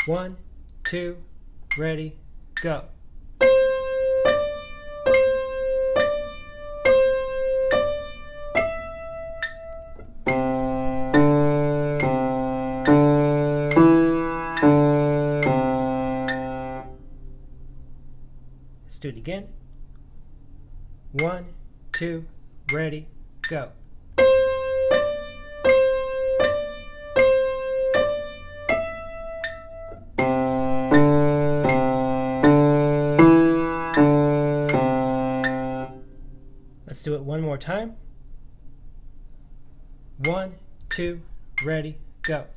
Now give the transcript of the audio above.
1, 2, ready, go. Let's do it again. 1, 2, ready, go. Let's do it one more time. 1, 2, ready, go.